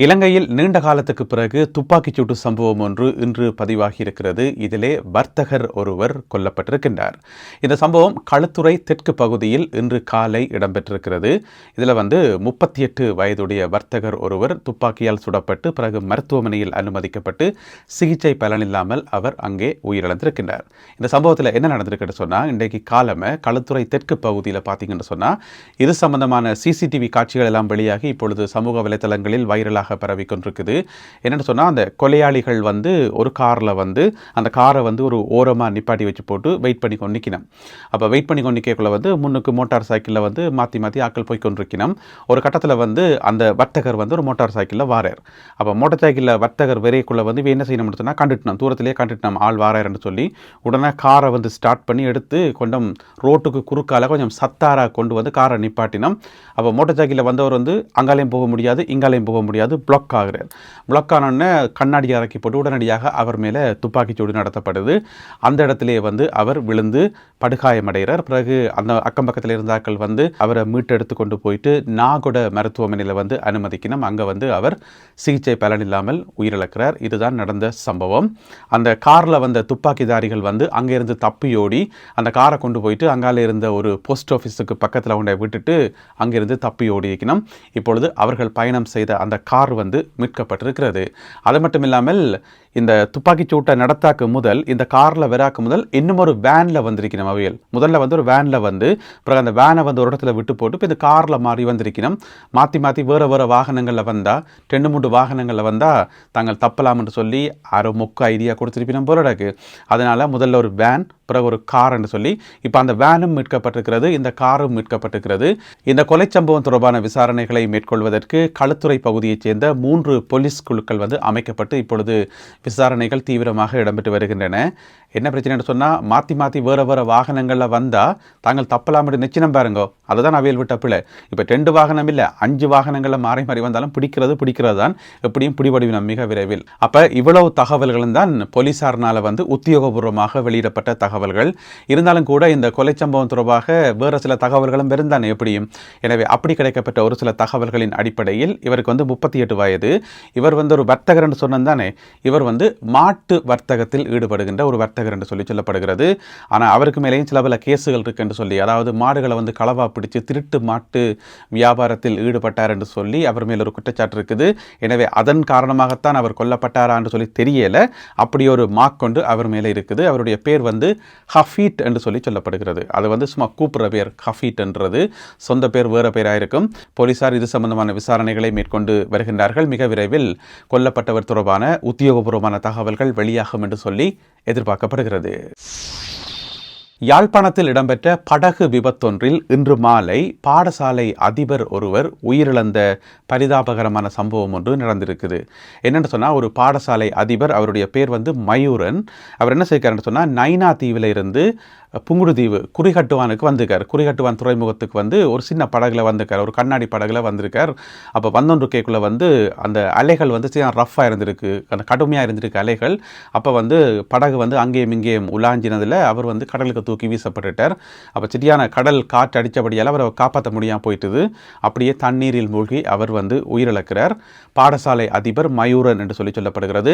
இலங்கையில் நீண்ட காலத்துக்கு பிறகு துப்பாக்கிச்சூட்டு சம்பவம் ஒன்று இன்று பதிவாகியிருக்கிறது. இதிலே வர்த்தகர் ஒருவர் கொல்லப்பட்டிருக்கின்றார். இந்த சம்பவம் களுத்துறை தெற்கு பகுதியில் இன்று காலை இடம்பெற்றிருக்கிறது. இதில் 38 வயதுடைய வர்த்தகர் ஒருவர் துப்பாக்கியால் சுடப்பட்டு பிறகு மருத்துவமனையில் அனுமதிக்கப்பட்டு சிகிச்சை பலனில்லாமல் அவர் அங்கே உயிரிழந்திருக்கின்றார். இந்த சம்பவத்தில் என்ன நடந்திருக்குன்னு சொன்னால், இன்றைக்கு காலமே களுத்துறை தெற்கு பகுதியில் பார்த்தீங்கன்னு சொன்னால் இது சம்பந்தமான சிசிடிவி காட்சிகள் எல்லாம் வெளியாகி இப்பொழுது சமூக வலைதளங்களில் வைரலாக பரவி கொண்டிருக்குது. என்னென்னு சொன்னால், அந்த கொலையாளிகள் ஒரு காரில் அந்த காரை ஒரு ஓரமாக நிப்பாட்டி வச்சு போட்டு வெயிட் பண்ணி கொண்டு நிற்கணும். அப்போ வெயிட் பண்ணி கொண்டு நிற்கக்குள்ள முன்னுக்கு மோட்டார் சைக்கிளில் மாற்றி மாற்றி ஆக்கள் போய் கொண்டிருக்கணும். ஒரு கட்டத்தில் அந்த வர்த்தகர் ஒரு மோட்டார் சைக்கிளில் வாரார். அப்போ மோட்டார் சைக்கிளில் வர்த்தகர் விரைக்குள்ளே என்ன செய்யணும்னு சொன்னால், கண்டுட்டணும், தூரத்திலே கண்டுட்டணும் ஆள் வாராருன்னு சொல்லி உடனே காரை ஸ்டார்ட் பண்ணி எடுத்து கொஞ்சம் ரோட்டுக்கு குறுக்கால கொஞ்சம் சத்தாராக கொண்டு காரை நிப்பாட்டினோம். அப்போ மோட்டார் சைக்கிளில் வந்தவர் அங்காலையும் போக முடியாது, இங்காலையும் போக முடியாது, பிளாக் ஆகிறார். பிளாக் கண்ணாடி இறக்கி போட்டு உடனடியாக அவர் மேலே துப்பாக்கிச்சூடு நடத்தப்படுது. அந்த இடத்திலே அவர் விழுந்து படுகாயமடைகிறார். பிறகு அந்த அக்கம் பக்கத்தில் இருந்தாக்கள் அவரை மீட்டெடுத்து கொண்டு போயிட்டு நாகொட மருத்துவமனையில் அனுமதிக்கணும். அங்கே அவர் சிகிச்சை பலனில்லாமல் உயிரிழக்கிறார். இதுதான் நடந்த சம்பவம். அந்த காரில் துப்பாக்கிதாரிகள் அங்கேருந்து தப்பியோடி அந்த காரை கொண்டு போயிட்டு அங்கால இருந்த ஒரு போஸ்ட் ஆஃபீஸுக்கு பக்கத்தில் கொண்டு விட்டுட்டு அங்கிருந்து தப்பி ஓடி இருக்கணும். இப்பொழுது அவர்கள் பயணம் செய்த அந்த கார் மீட்கப்பட்டிருக்கிறது. அது மட்டும் இல்லாமல் இந்த துப்பாக்கிச்சூட்டை நடத்தாக்கு முதல் இந்த காரில் வராக்கு முதல் இன்னும் ஒரு வேனில் வந்திருக்கணும். அவையல் முதல்ல ஒரு வேனில் பிறகு அந்த வேனை ஒரு இடத்துல விட்டு போட்டு இப்போ இந்த காரில் மாறி வந்திருக்கணும். மாற்றி மாற்றி வேறு வாகனங்களில் வந்தால் 2-3 வாகனங்களில் வந்தால் தாங்கள் தப்பலாம்னு சொல்லி யாரோ மொக்க ஐடியா கொடுத்துருப்பினோம் போலடாக்கு. அதனால் முதல்ல ஒரு வேன், பிறகு ஒரு கார் என்று சொல்லி இப்போ அந்த வேனும் மீட்கப்பட்டிருக்கிறது, இந்த காரும் மீட்கப்பட்டிருக்கிறது. இந்த கொலை சம்பவம் தொடர்பான விசாரணைகளை மேற்கொள்வதற்கு களுத்துறை பகுதியைச் சேர்ந்த 3 போலீஸ் குழுக்கள் அமைக்கப்பட்டு இப்பொழுது விசாரணைகள் தீவிரமாக இடம்பெற்று வருகின்றன. என்ன பிரச்சனைன்னு சொன்னால், மாற்றி மாற்றி வேறு வாகனங்களில் வந்தால் தாங்கள் தப்பலாம் என்று நிச்சயம் பாருங்கோ, அதுதான் அவையில் விட்ட பிள்ளை. இப்போ 2 வாகனம் இல்லை 5 வாகனங்களில் மாறி மாறி வந்தாலும் பிடிக்கிறது தான், எப்படியும் பிடிபடுவினம் மிக விரைவில். அப்போ இவ்வளவு தகவல்களும் தான் போலீசாரினால் உத்தியோகபூர்வமாக வெளியிடப்பட்ட தகவல்கள். இருந்தாலும் கூட இந்த கொலை சம்பவம் தொடர்பாக வேறு சில தகவல்களும் இருந்தானே எப்படியும். எனவே அப்படி கிடைக்கப்பட்ட ஒரு சில தகவல்களின் அடிப்படையில் இவருக்கு 38 வயது. இவர் ஒரு வர்த்தகர் என்று சொன்னதானே, இவர் மாட்டு வர்த்தகத்தில் ஈடுபடுகின்ற ஒரு வர்த்தகர் என்று சொல்லப்படுகிறது. ஆனால் அவருக்கு மேலேயும் சில பல கேஸுகள் இருக்கு என்று சொல்லி, அதாவது மாடுகளை களவா பிடிச்சு திருட்டு மாட்டு வியாபாரத்தில் ஈடுபட்டார் என்று சொல்லி அவர் மேல் ஒரு குற்றச்சாட்டு இருக்குது. எனவே அதன் காரணமாகத்தான் அவர் கொல்லப்பட்டாரா என்று சொல்லி தெரியல. அப்படி ஒரு மார்க் கொண்டு அவர் மேலே இருக்குது. அவருடைய பேர் ஹஃபீட் என்று சொல்லப்படுகிறது. அது சும்மா கூப்பிடுற பேர் ஹஃபீட் என்றது, சொந்த பேர் வேறு பேராக இருக்கும். போலீசார் இது சம்பந்தமான விசாரணைகளை மேற்கொண்டு வருகின்றார்கள். மிக விரைவில் கொல்லப்பட்டவர் தொடர்பான உத்தியோகபூர்வமான தகவல்கள் வெளியாகும் என்று சொல்லி எதிர்பார்க்கப்படுகிறது. யாழ்ப்பாணத்தில் இடம்பெற்ற படகு விபத்தொன்றில் இன்று மாலை பாடசாலை அதிபர் ஒருவர் உயிரிழந்த பரிதாபகரமான சம்பவம் ஒன்று நடந்திருக்குது. என்னென்னு சொன்னால், ஒரு பாடசாலை அதிபர், அவருடைய பேர் மயூரன். அவர் என்ன செய்கிறார்னு சொன்னால், நைனா தீவில் இருந்து புங்குடுதீவு குறிகட்டுவானுக்கு வந்திருக்கார். குறிகட்டுவான் துறைமுகத்துக்கு ஒரு சின்ன படகுல வந்திருக்கார், ஒரு கண்ணாடி படகுல வந்திருக்கார். அப்போ வந்தொன்று கேக்குள்ள அந்த அலைகள் ரஃப்பாக இருந்திருக்கு, அந்த கடுமையாக இருந்திருக்கு அலைகள். அப்போ படகு அங்கேயும் இங்கேயும் உலாஞ்சினதில் அவர் கடலுக்கு தூக்கி வீசப்பட்டுட்டார். அப்போ சரியான கடல் காற்று அடித்தபடியால் அவரை காப்பாற்ற முடியாமல் போயிட்டுது. அப்படியே தண்ணீரில் மூழ்கி அவர் உயிரிழக்கிறார். பாடசாலை அதிபர் மயூரன் என்று சொல்லப்படுகிறது.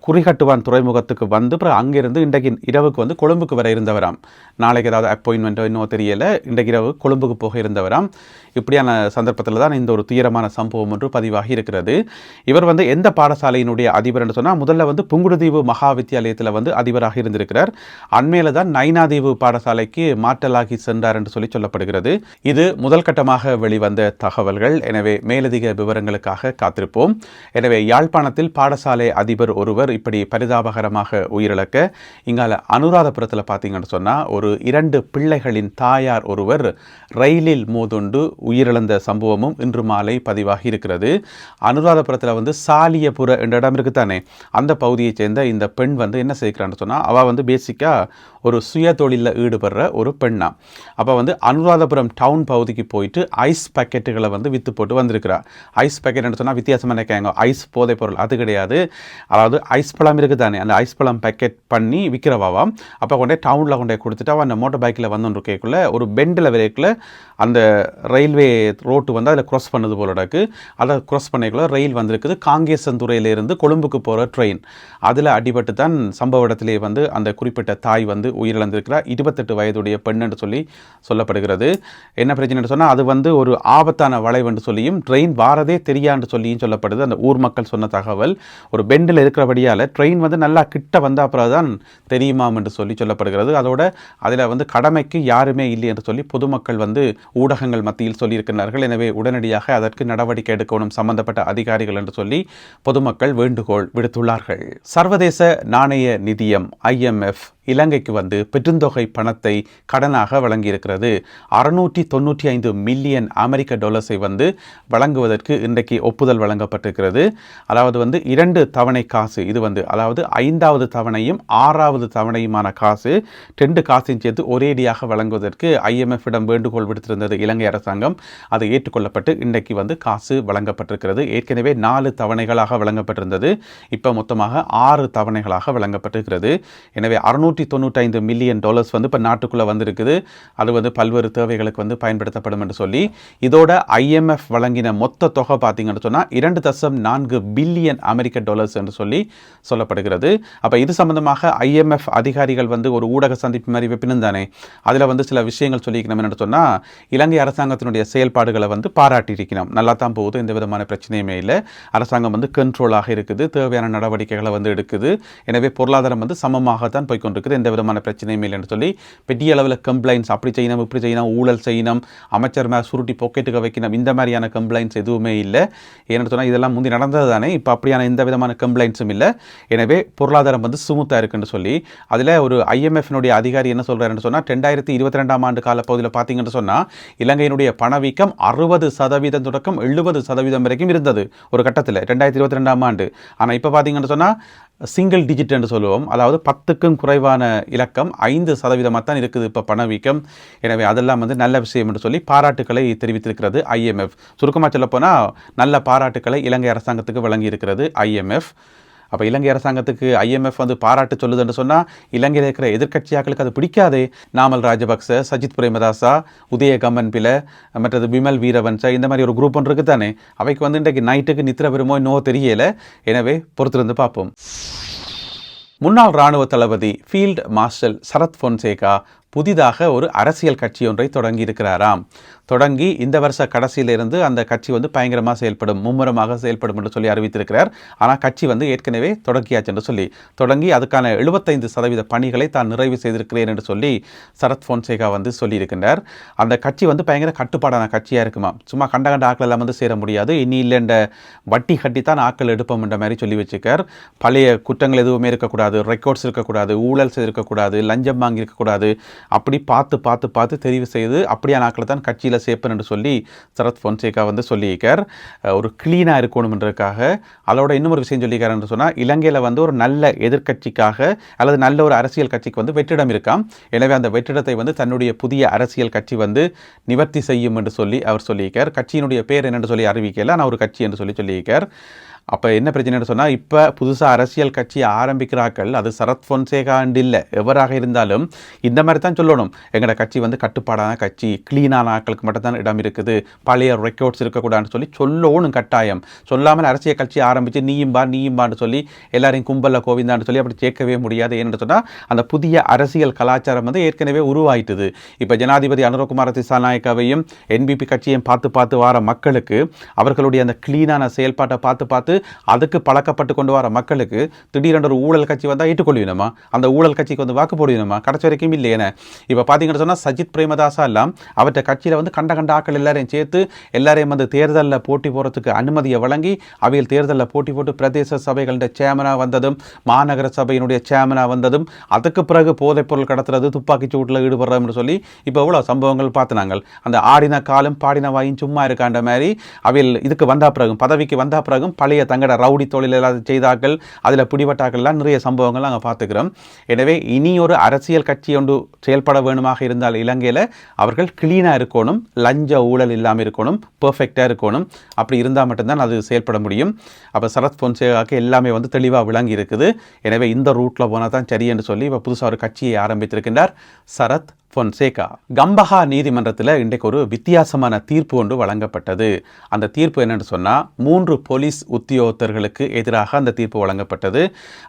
குறிகட்டுவான் துறைமுகத்துக்கு அப்புறம் அங்கிருந்து இன்றைக்கு இரவுக்கு கொழும்புக்கு வர இருந்தவராம். நாளைக்கு ஏதாவது அப்பாயின்மெண்ட்டோ இன்னும் தெரியல, இன்றைக்கு இரவு கொழும்புக்கு போக இருந்தவராம். இப்படியான சந்தர்ப்பத்தில் தான் இந்த ஒரு துயரமான சம்பவம் ஒன்று பதிவாகி இருக்கிறது. இவர் எந்த பாடசாலையினுடைய அதிபர் என்று சொன்னால், முதல்ல புங்குடுதீவு மகா வித்தியாலயத்தில் அதிபராக இருந்திருக்கிறார். அண்மையில தான் நைனாதீவு பாடசாலைக்கு மாற்றலாகி சென்றார் என்று சொல்லப்படுகிறது. இது முதல் கட்டமாக வெளிவந்த தகவல்கள். எனவே மேலதிக விவரங்களுக்காக காத்திருப்போம். எனவே யாழ்ப்பாணத்தில் பாடசாலை அதிபர் ஒருவர் இப்படி பரிதாபகரமாக உயிரிழக்க, இங்கால அனுராதபுரத்தில் பார்த்தீங்கன்னு சொன்னால், ஒரு 2 பிள்ளைகளின் தாயார் ஒருவர் ரயிலில் மோதுண்டு உயிரிழந்த சம்பவமும் இன்று மாலை பதிவாகி இருக்கிறது. அனுராதபுரத்தில் சாலியபுர என்ற இடம் இருக்குத்தானே, அந்த பகுதியைச் சேர்ந்த இந்த பெண் என்ன செய்கிறான்னு சொன்னால், அவள் பேசிக்காக ஒரு சுய கைத்தொழிலில் ஈடுபடுற ஒரு பெண்ணா. அப்போ வந்து அனுராதபுரம் டவுன் பகுதிக்கு போயிட்டு ஐஸ் பேக்கெட்டுகளை வந்து விற்று போட்டு வந்திருக்கிறா. ஐஸ் பேக்கெட் சொன்னால் வித்தியாசமாக நினைக்காங்க, ஐஸ் போதைப் பொருள் அது கிடையாது. அதாவது ஐஸ் பழம் இருக்குது தானே, அந்த ஐஸ் பழம் பேக்கெட் பண்ணி விற்கிறவாவாம். அப்போ கொண்டே டவுனில் கொண்டே கொடுத்துட்டு அவன் அந்த மோட்டர் பைக்கில் வந்து கேட்கல ஒரு பெண்டில் விரைக்கில் அந்த ரயில்வே ரோட்டு வந்து அதில் க்ராஸ் பண்ணது போல இருக்கு. அதை க்ராஸ் பண்ணிக்குள்ள ரயில் வந்திருக்குது. காங்கேசந்துறையிலிருந்து கொழும்புக்கு போகிற ட்ரெயின் அதில் அடிபட்டு தான் சம்பவ இடத்திலே வந்து அந்த குறிப்பிட்ட தாய் வந்து உயிரிழந்திருக்கிறார். 28 வயதுடைய பெண் என்று சொல்லி சொல்லப்படுகிறது. என்ன பிரச்சனை சொன்னால் அது வந்து ஒரு ஆபத்தான வளைவு என்று சொல்லியும் ட்ரெயின் வாரதே தெரியான்னு சொல்லியும் சொல்லப்படுது. அந்த ஊர் மக்கள் சொன்ன தகவல் ஒரு பெண்டில் இருக்கிறபடியால் ட்ரெயின் வந்து நல்லா கிட்ட வந்த அப்புறம் தான் தெரியுமாம் என்று சொல்லி சொல்லப்படுகிறது. அதோட அதில் வந்து கடமைக்கு யாருமே இல்லை என்று சொல்லி பொதுமக்கள் வந்து ஊடகங்கள் மத்தியில் சொல்லியிருக்கிறார்கள். எனவே உடனடியாக அதற்கு நடவடிக்கை எடுக்கணும் சம்பந்தப்பட்ட அதிகாரிகள் என்று சொல்லி பொதுமக்கள் வேண்டுகோள் விடுத்துள்ளார்கள். சர்வதேச நாணய நிதியம் IMF இலங்கைக்கு வந்து பெருந்தொகை பணத்தை கடனாக வழங்கியிருக்கிறது. 695 மில்லியன் அமெரிக்க டாலர்ஸை வந்து வழங்குவதற்கு இன்றைக்கு ஒப்புதல் வழங்கப்பட்டிருக்கிறது. அதாவது வந்து 2 தவணை காசு, இது வந்து அதாவது 5வது தவணையும் 6வது தவணையுமான காசு 2 காசையும் சேர்த்து ஒரேடியாக வழங்குவதற்கு IMF-இடம் வேண்டுகோள் விடுத்திருந்தது இலங்கை அரசாங்கம். அது ஏற்றுக்கொள்ளப்பட்டு இன்றைக்கு வந்து காசு வழங்கப்பட்டிருக்கிறது. ஏற்கனவே 4 தவணைகளாக வழங்கப்பட்டிருந்தது, இப்போ மொத்தமாக 6 தவணைகளாக வழங்கப்பட்டிருக்கிறது. எனவே 695 மில்லியன் டாலர்ஸ் வந்து இப்போ நாட்டுக்குள்ளே வந்திருக்குது. அது வந்து பல்வேறு தேவைகளுக்கு வந்து பயன்படுத்தப்படும் என்று சொல்லி இதோட IMF வழங்கின மொத்த தொகை பார்த்தீங்கன்னு சொன்னால் 2.4 பில்லியன் அமெரிக்க டாலர்ஸ் என்று சொல்லி சொல்லப்படுகிறது. அப்போ இது சம்பந்தமாக IMF அதிகாரிகள் வந்து ஒரு ஊடக சந்திப்பு மாதிரி வைப்பினுந்தானே, அதில் வந்து சில விஷயங்கள் சொல்லிக்கணும். என்னென்னு சொன்னால் இலங்கை அரசாங்கத்தினுடைய செயல்பாடுகளை வந்து பாராட்டியிருக்கணும். நல்லா தான் போகுது, எந்த விதமான பிரச்சனையுமே இல்லை. அரசாங்கம் வந்து கண்ட்ரோலாக இருக்குது, தேவையான நடவடிக்கைகளை வந்து எடுக்குது. எனவே பொருளாதாரம் வந்து சமமாகத்தான் போய்கொண்டிருக்குது, எந்த விதமான பிரச்சனையும் இல்லை என்று சொல்லி பெரிய அளவில் கம்ப்ளைண்ட்ஸ் அப்படி செய்யணும் இப்படி செய்யணும், ஊழல் செய்யணும், அமைச்சர் மேலே சுருட்டி பாக்கெட்டுக்கு வைக்கணும், இந்த மாதிரியான கம்ப்ளைண்ட்ஸ் எதுவுமே இல்லை. ஏன்னு சொன்னால் இதெல்லாம் முந்தி நடந்தது தானே, இப்போ அப்படியான எந்த விதமான கம்ப்ளைண்ட்ஸும் இல்லை. எனவே பொருளாதாரம் வந்து சுமூத்தாக இருக்குன்னு சொல்லி அதில் ஒரு IMF-னுடைய அதிகாரி என்ன சொல்கிறாருன்னு சொன்னால் 2022ஆம் ஆண்டு காலப்பகுதியில் பார்த்தீங்கன்னு சொன்னால் இலங்கையினுடைய பணவீக்கம் 60% தொடக்கம் 70% வரைக்கும் இருந்தது ஒரு கட்டத்தில் 2022ஆம் ஆண்டு. ஆனால் இப்போ பார்த்தீங்கன்னு சொன்னால் சிங்கிள் டிஜிட் என்று சொல்லுவோம், அதாவது 10க்கும் குறைவான இலக்கம் 5% தான் இருக்குது இப்போ பணவீக்கம். எனவே அதெல்லாம் வந்து நல்ல விஷயம் என்று சொல்லி பாராட்டுக்களை தெரிவித்திருக்கிறது IMF. சுருக்கமாக சொல்லப்போனால் நல்ல பாராட்டுக்களை இலங்கை அரசாங்கத்துக்கு வழங்கி இருக்கிறது IMF. அப்போ இலங்கை அரசாங்கத்துக்கு IMF வந்து பாராட்டு சொல்லுது என்று சொன்னால் இலங்கையில் இருக்கிற எதிர்க்கட்சியாக்களுக்கு அது பிடிக்காதே. நாமல் ராஜபக்ச, சஜித் பிரேமதாசா, உதய கம்மன்பில, மற்றது விமல் வீரவன்ச, இந்த மாதிரி ஒரு குரூப் ஒன்று இருக்குது தானே, அவைக்கு வந்து இன்றைக்கு நைட்டுக்கு நித்திர வருமோ இன்னும் தெரியலை. எனவே பொறுத்திருந்து பார்ப்போம். முன்னாள் இராணுவ தளபதி ஃபீல்ட் மார்ஷல் சரத் பொன்சேகா புதிதாக ஒரு அரசியல் கட்சி ஒன்றை தொடங்கி இருக்கிறாராம். தொடங்கி இந்த வருஷ கடைசியிலிருந்து அந்த கட்சி வந்து பயங்கரமாக செயல்படும், மும்முரமாக செயல்படும் என்று சொல்லி அறிவித்திருக்கிறார். ஆனால் கட்சி வந்து ஏற்கனவே தொடங்கியாச்சு என்று சொல்லி தொடங்கி அதுக்கான 75% பணிகளை தான் நிறைவு செய்திருக்கிறேன் என்று சொல்லி சரத் பொன்சேகா வந்து சொல்லியிருக்கின்றார். அந்த கட்சி வந்து பயங்கர கட்டுப்பாடான கட்சியாக இருக்குமா, சும்மா கண்ட ஆக்கள் எல்லாம் வந்து சேர முடியாது, இனி இல்லைன்ற வட்டி கட்டித்தான் ஆக்கள் எடுப்போம் என்ற மாதிரி சொல்லி வச்சுக்கார். பழைய குற்றங்கள் எதுவுமே இருக்கக்கூடாது, ரெக்கார்ட்ஸ் இருக்கக்கூடாது, ஊழல் செய்திருக்கக்கூடாது, லஞ்சம் வாங்கி இருக்கக்கூடாது, அப்படி பார்த்து பார்த்து பார்த்து தெரிவு செய்து அப்படியான ஆக்களை தான் கட்சியில் சேப்பன் என்று சொல்லி சரத் பொன்சேகா வந்து சொல்லியிருக்கார். ஒரு கிளீனாக இருக்கணும்ன்றதுக்காக. அதோட இன்னொரு விஷயம் சொல்லியிருக்கார் என்று சொன்னால் இலங்கையில் வந்து ஒரு நல்ல எதிர்க்கட்சிக்காக அல்லது நல்ல ஒரு அரசியல் கட்சிக்கு வந்து வெற்றிடம் இருக்காம். எனவே அந்த வெற்றிடத்தை வந்து தன்னுடைய புதிய அரசியல் கட்சி வந்து நிவர்த்தி செய்யும் என்று சொல்லி அவர் சொல்லியிருக்கார். கட்சியினுடைய பேர் என்னென்று சொல்லி அறிவிக்கல, ஆனால் ஒரு கட்சி என்று சொல்லியிருக்கார். அப்போ என்ன பிரச்சனைன்னு சொன்னால் இப்போ புதுசாக அரசியல் கட்சி ஆரம்பிக்கிறார்கள், அது சரத் பொன்சேகாண்டு இல்லை எவராக இருந்தாலும் இந்த மாதிரி தான் சொல்லணும். எங்களோட கட்சி வந்து கட்டுப்பாடான கட்சி, கிளீனான ஆட்களுக்கு மட்டும்தான் இடம் இருக்குது, பழைய ரெக்கார்ட்ஸ் இருக்கக்கூடாதுன்னு சொல்லி சொல்லணும் கட்டாயம். சொல்லாமல் அரசியல் கட்சி ஆரம்பித்து நீயும்பான்னு சொல்லி எல்லாரையும் கும்பலில் கோவிந்தான்னு சொல்லி அப்படி சேர்க்கவே முடியாது. ஏன்னு சொன்னால் அந்த புதிய அரசியல் கலாச்சாரம் வந்து ஏற்கனவே உருவாயிட்டுது. இப்போ ஜனாதிபதி அனுரகுமார திசாநாயக்காவையும் NPP கட்சியையும் பார்த்து வர மக்களுக்கு அவர்களுடைய அந்த கிளீனான செயல்பாட்டை பார்த்து அதுக்கு பழக்கப்பட்டு கொண்டு வர மக்களுக்கு திடீரென்று ஒரு ஊழல் கட்சி வந்தால் ஏற்றுக்கொள்வினமா, அந்த ஊழல் கட்சிக்கு வந்து வாக்கு போடுவினமா, கடைசி வரைக்கும் இல்லையே. இப்போ பார்த்தீங்கன்னு சொன்னால் சஜித் பிரேமதாசா எல்லாம் அவற்றை கட்சியில் வந்து கண்ட ஆக்கள் எல்லாரையும் சேர்த்து எல்லாரையும் வந்து தேர்தலில் போட்டி போகிறதுக்கு அனுமதியை வழங்கி அவையில் தேர்தலில் போட்டி போட்டு பிரதேச சபைகளுடைய சேர்மனாக வந்ததும் மாநகர சபையினுடைய சேர்மனாக வந்ததும் அதுக்கு பிறகு போதைப்பொருள் கடத்துறது, துப்பாக்கி சூட்டில் ஈடுபடுறோம்னு சொல்லி இப்போ எவ்வளோ சம்பவங்கள் பார்த்துனாங்க. அந்த ஆடின காலம் பாடின வாயும் சும்மா இருக்காண்ட மாதிரி அவையில் இதுக்கு வந்த பிறகும் பதவிக்கு வந்த பிறகும் பழைய தங்களோட ரவுடி தொழில் எல்லாம் செய்தார்கள், அதில் பிடிபட்டாக்கள்லாம் நிறைய சம்பவங்கள் நாங்கள் பார்த்துக்கிறோம். எனவே இனி ஒரு அரசியல் கட்சி ஒன்று செயல்பட வேணுமாக இருந்தால் இலங்கையில் அவர்கள் கிளீனாக இருக்கணும், லஞ்ச ஊழல் இல்லாமல் இருக்கணும், பெர்ஃபெக்டாக இருக்கணும். அப்படி இருந்தால் மட்டும்தான் அது செயல்பட முடியும். அப்போ சரத் பொன்சேகாவுக்கு எல்லாமே வந்து தெளிவாக விளங்கி இருக்குது. எனவே இந்த ரூட்டில் போனால் தான் சரி என்று சொல்லி இப்போ புதுசாக ஒரு கட்சியை ஆரம்பித்திருக்கின்றார் சரத் பொன்சேகா. கம்பஹா நீதிமன்றத்தில் இன்றைக்கு ஒரு வித்தியாசமான தீர்ப்பு ஒன்று வழங்கப்பட்டது. அந்த தீர்ப்பு என்னென்னு சொன்னால் 3 போலீஸ் உத்தியோகத்தர்களுக்கு எதிராக அந்த தீர்ப்பு வழங்கப்பட்டது.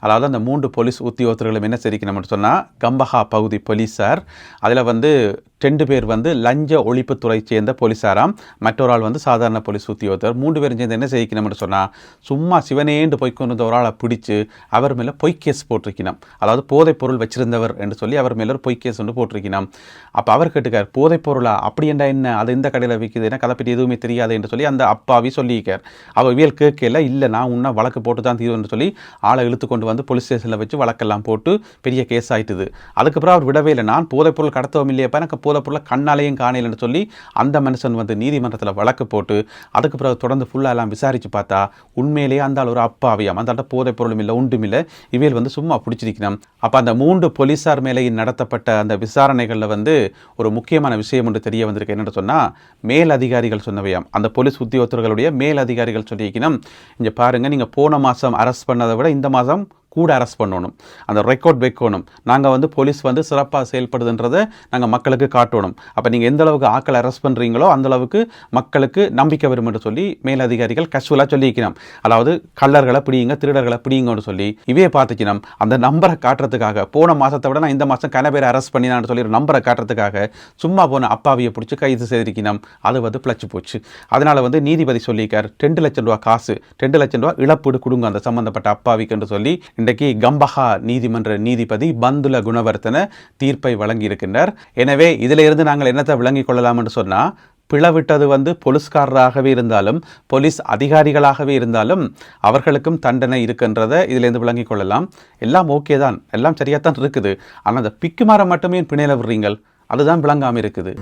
அதாவது அந்த 3 போலீஸ் உத்தியோகத்தர்களும் என்ன தெரிவிக்கணும்னு சொன்னால், கம்பஹா பகுதி போலீஸார், அதில் வந்து 2 பேர் வந்து லஞ்ச ஒழிப்புத்துறை சேர்ந்த போலீஸாராம், மற்றொரு ஆள் வந்து சாதாரண போலீஸ் உத்தியோகத்தர். 3 பேரும் சேர்ந்து என்ன செய்யணும்னு சொன்னால், சும்மா சிவனேண்டு போய்க்கொண்டு ஒரு ஆளை பிடிச்சி அவர் மேலே பொய் கேஸ் போட்டிருக்கணும். அதாவது போதைப் பொருள் வச்சிருந்தவர் என்று சொல்லி அவர் மேலே ஒரு பொய் கேஸ் ஒன்று போட்டிருக்கணும். அப்போ அவர் கேட்டுக்கார், போதைப் பொருளா அப்படி என்றா என்ன, அது இந்த கடையில் விற்குது, எனக்கு அதை பற்றி எதுவுமே தெரியாது என்று சொல்லி அந்த அப்பாவி சொல்லியிருக்கார். அவர் வியல் கேட்கல, இல்லை நான் உன்ன வழக்கு போட்டு தான் தீர்வுன்னு சொல்லி ஆளை இழுத்து கொண்டு வந்து போலீஸ் ஸ்டேஷனில் வச்சு வழக்கெல்லாம் போட்டு பெரிய கேஸ் ஆயிட்டுது. அதுக்கப்புறம் அவர் விடவே இல்லை, நான் போதைப் பொருள் கடத்தவும் இல்லையப்பா, எனக்கு போதைப் பொருளை கண்ணாலையும் காணையில்னு சொல்லி அந்த மனுஷன் வந்து நீதிமன்றத்தில் வழக்கு போட்டு அதுக்கு பிறகு தொடர்ந்து ஃபுல்லாக எல்லாம் விசாரித்து பார்த்தா உண்மையிலேயே அந்த ஒரு அப்பாவியாம், அந்த போதைப் பொருளும் இல்லை ஒன்றும் இல்லை, இவையில் வந்து சும்மா பிடிச்சிருக்கணும். அப்போ அந்த 3 போலீஸார் மேலே நடத்தப்பட்ட அந்த விசாரணைகளில் வந்து ஒரு முக்கியமான விஷயம் ஒன்று தெரிய வந்திருக்கு. என்னென்னு சொன்னால், மேல் அதிகாரிகள் சொன்னவையாம், அந்த போலீஸ் உத்தியோகத்தர்களுடைய மேல் அதிகாரிகள் சொல்லியிருக்கணும், இங்கே பாருங்கள், நீங்கள் போன மாதம் அரெஸ்ட் பண்ணதை விட இந்த மாதம் கூட அரெஸ்ட் பண்ணணும், அந்த ரெக்கார்ட் வைக்கணும், நாங்கள் வந்து போலீஸ் வந்து சிறப்பாக செயல்படுதுன்றதை நாங்கள் மக்களுக்கு காட்டணும். அப்போ நீங்கள் எந்த அளவுக்கு ஆக்களை அரெஸ்ட் பண்ணுறீங்களோ அந்த அளவுக்கு மக்களுக்கு நம்பிக்கை வரும் என்று சொல்லி மேலதிகாரிகள் கஷ்வலாக சொல்லியிருக்கணும். அதாவது கள்ளர்களை பிடிங்க, திருடர்களை பிடிங்கன்னு சொல்லி இவையே பார்த்துக்கணும். அந்த நம்பரை காட்டுறதுக்காக, போன மாதத்தை விட நான் இந்த மாதம் கன பேரை அரெஸ்ட் பண்ணினான்னு சொல்லி ஒரு நம்பரை காட்டுறதுக்காக சும்மா போன அப்பாவியை பிடிச்சி கைது செய்திருக்கணும். அது வந்து பிழைச்சி போச்சு. அதனால் வந்து நீதிபதி சொல்லியிருக்கார், 2 லட்சம் ரூபா காசு, 2 லட்சம் ரூபா இழப்பீடு கொடுங்க அந்த சம்பந்தப்பட்ட அப்பாவிக்கு என்று சொல்லி இன்றைக்கு கம்பஹா நீதிமன்ற நீதிபதி பந்துல குணவர்த்தன தீர்ப்பை வழங்கி இருக்கின்றார். எனவே இதில் இருந்து நாங்கள் என்னத்தை விளங்கிக் கொள்ளலாம் என்று சொன்னால், பிளவிட்டது வந்து போலீஸ்காரராகவே இருந்தாலும் போலீஸ் அதிகாரிகளாகவே இருந்தாலும் அவர்களுக்கும் தண்டனை இருக்குன்றதை இதிலேருந்து விளங்கிக் கொள்ளலாம். எல்லாம் ஓகே தான், எல்லாம் சரியாகத்தான் இருக்குது. ஆனால் அந்த பிக்குமாரை மட்டுமே பிணையில விடுறீங்கள், அதுதான் விளங்காமல் இருக்குது.